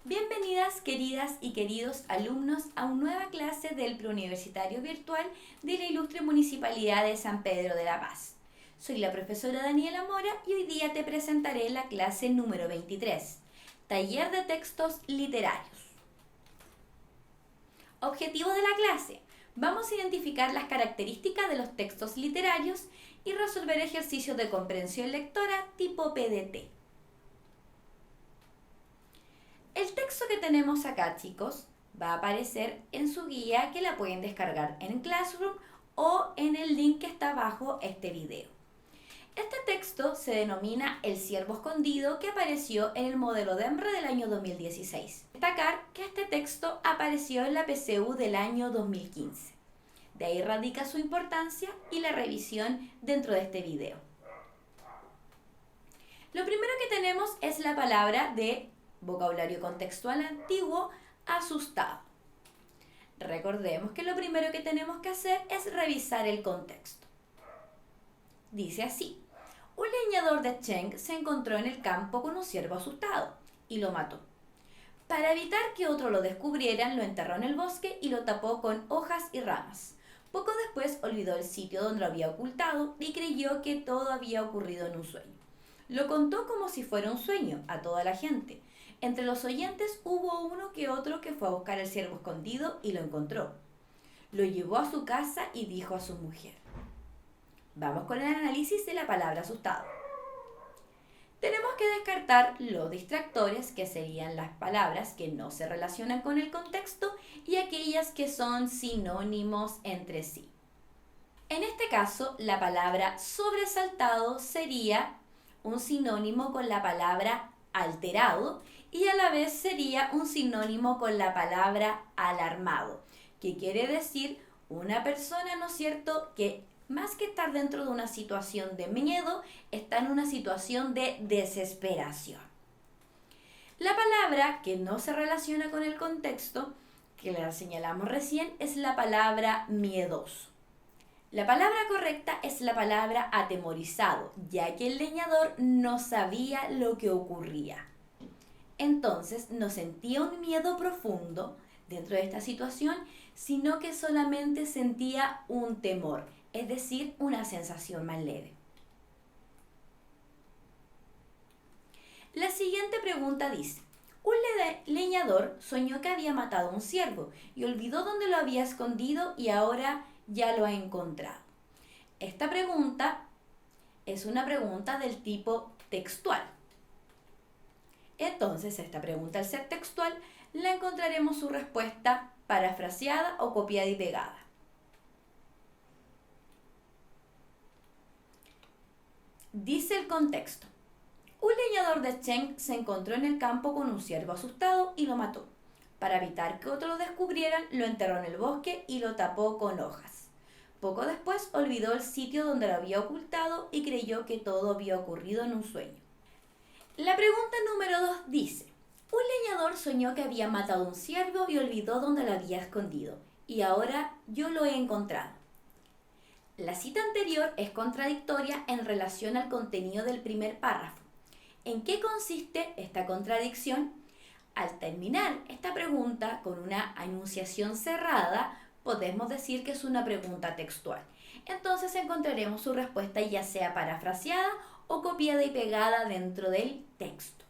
Bienvenidas, queridas y queridos alumnos, a una nueva clase del Preuniversitario Virtual de la Ilustre Municipalidad de San Pedro de la Paz. Soy la profesora Daniela Mora y hoy día te presentaré la clase número 23, Taller de Textos Literarios. Objetivo de la clase: vamos a identificar las características de los textos literarios y resolver ejercicios de comprensión lectora tipo PDT. El texto que tenemos acá, chicos, va a aparecer en su guía que la pueden descargar en Classroom o en el link que está abajo este video. Este texto se denomina El Ciervo Escondido, que apareció en el modelo DEMRE del año 2016. Destacar que este texto apareció en la PCU del año 2015. De ahí radica su importancia y la revisión dentro de este video. Lo primero que tenemos es la palabra de vocabulario contextual antiguo, asustado. Recordemos que lo primero que tenemos que hacer es revisar el contexto. Dice así: un leñador de Cheng se encontró en el campo con un ciervo asustado y lo mató. Para evitar que otro lo descubrieran, lo enterró en el bosque y lo tapó con hojas y ramas. Poco después olvidó el sitio donde lo había ocultado y creyó que todo había ocurrido en un sueño. Lo contó como si fuera un sueño a toda la gente. Entre los oyentes hubo uno que otro que fue a buscar el ciervo escondido y lo encontró. Lo llevó a su casa y dijo a su mujer. Vamos con el análisis de la palabra asustado. Tenemos que descartar los distractores, que serían las palabras que no se relacionan con el contexto y aquellas que son sinónimos entre sí. En este caso, la palabra sobresaltado sería un sinónimo con la palabra alterado y a la vez sería un sinónimo con la palabra alarmado, que quiere decir una persona, ¿no es cierto?, que más que estar dentro de una situación de miedo, está en una situación de desesperación. La palabra que no se relaciona con el contexto, que la señalamos recién, es la palabra miedoso. La palabra correcta es la palabra atemorizado, ya que el leñador no sabía lo que ocurría. Entonces no sentía un miedo profundo dentro de esta situación, sino que solamente sentía un temor, es decir, una sensación más leve. La siguiente pregunta dice: un leñador soñó que había matado a un ciervo y olvidó dónde lo había escondido y ahora ya lo ha encontrado. Esta pregunta es una pregunta del tipo textual. Entonces, esta pregunta, al ser textual, la encontraremos su respuesta parafraseada o copiada y pegada. Dice el contexto: un leñador de Cheng se encontró en el campo con un ciervo asustado y lo mató. Para evitar que otro lo descubrieran, lo enterró en el bosque y lo tapó con hojas. Poco después olvidó el sitio donde lo había ocultado y creyó que todo había ocurrido en un sueño. La pregunta número 2 dice: un leñador soñó que había matado a un ciervo y olvidó dónde lo había escondido, y ahora yo lo he encontrado. La cita anterior es contradictoria en relación al contenido del primer párrafo. ¿En qué consiste esta contradicción? Al terminar esta pregunta con una enunciación cerrada, podemos decir que es una pregunta textual. Entonces encontraremos su respuesta ya sea parafraseada o copiada y pegada dentro del texto.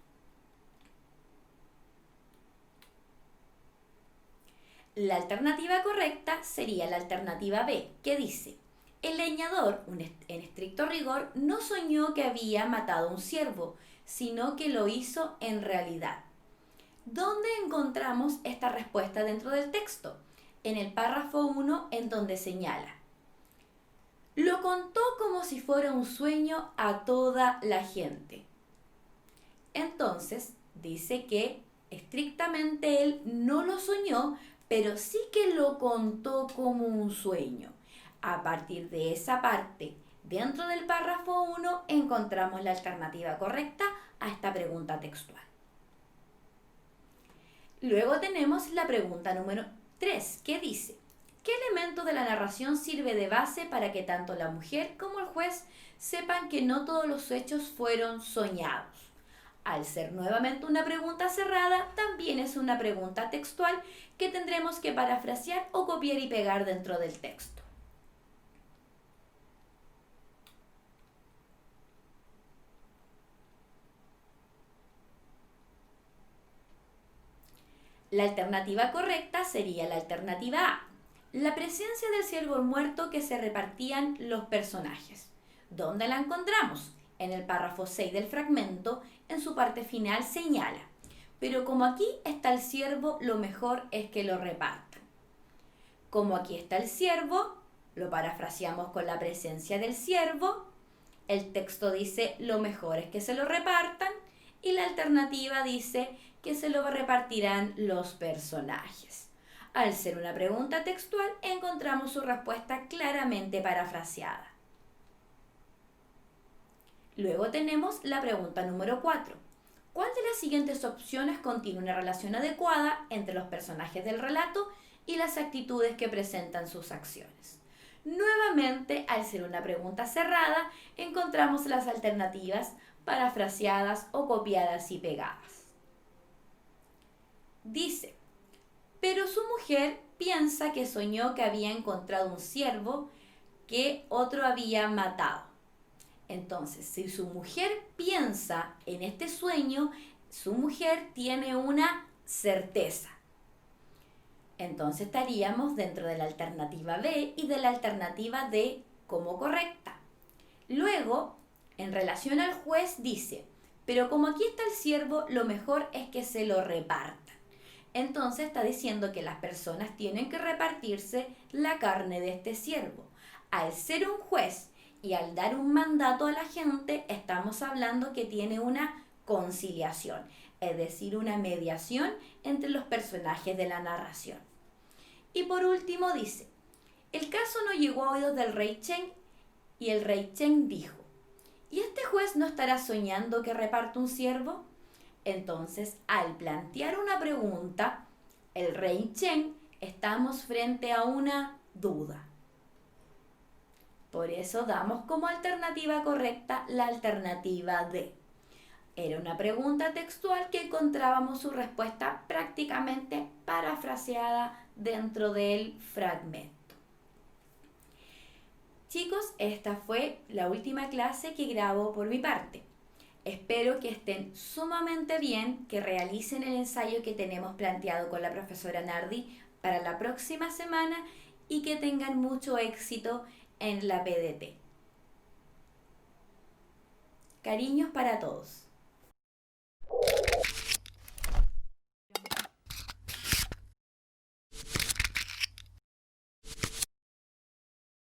La alternativa correcta sería la alternativa B, que dice: el leñador, en estricto rigor, no soñó que había matado a un ciervo, sino que lo hizo en realidad. ¿Dónde encontramos esta respuesta dentro del texto? En el párrafo 1, en donde señala: lo contó como si fuera un sueño a toda la gente. Entonces, dice que estrictamente él no lo soñó, pero sí que lo contó como un sueño. A partir de esa parte, dentro del párrafo 1, encontramos la alternativa correcta a esta pregunta textual. Luego tenemos la pregunta número 3, que dice: ¿qué elemento de la narración sirve de base para que tanto la mujer como el juez sepan que no todos los hechos fueron soñados? Al ser nuevamente una pregunta cerrada, también es una pregunta textual que tendremos que parafrasear o copiar y pegar dentro del texto. La alternativa correcta sería la alternativa A, la presencia del ciervo muerto que se repartían los personajes. ¿Dónde la encontramos? En el párrafo 6 del fragmento, en su parte final señala, pero como aquí está el ciervo, lo mejor es que lo repartan. Como aquí está el ciervo, lo parafraseamos con la presencia del ciervo, el texto dice lo mejor es que se lo repartan y la alternativa dice que se lo repartirán los personajes. Al ser una pregunta textual, encontramos su respuesta claramente parafraseada. Luego tenemos la pregunta número 4. ¿Cuál de las siguientes opciones contiene una relación adecuada entre los personajes del relato y las actitudes que presentan sus acciones? Nuevamente, al ser una pregunta cerrada, encontramos las alternativas parafraseadas o copiadas y pegadas. Dice, pero su mujer piensa que soñó que había encontrado un ciervo que otro había matado. Entonces, si su mujer piensa en este sueño, su mujer tiene una certeza. Entonces estaríamos dentro de la alternativa B y de la alternativa D como correcta. Luego, en relación al juez, dice, pero como aquí está el ciervo, lo mejor es que se lo repartan. Entonces está diciendo que las personas tienen que repartirse la carne de este ciervo. Al ser un juez y al dar un mandato a la gente, estamos hablando que tiene una conciliación, es decir, una mediación entre los personajes de la narración. Y por último dice, el caso no llegó a oídos del rey Cheng y el rey Cheng dijo, ¿y este juez no estará soñando que reparte un ciervo? Entonces, al plantear una pregunta, el rey Cheng, estamos frente a una duda. Por eso damos como alternativa correcta la alternativa D. Era una pregunta textual que encontrábamos su respuesta prácticamente parafraseada dentro del fragmento. Chicos, esta fue la última clase que grabo por mi parte. Espero que estén sumamente bien, que realicen el ensayo que tenemos planteado con la profesora Nardi para la próxima semana y que tengan mucho éxito en la PDT. Cariños para todos.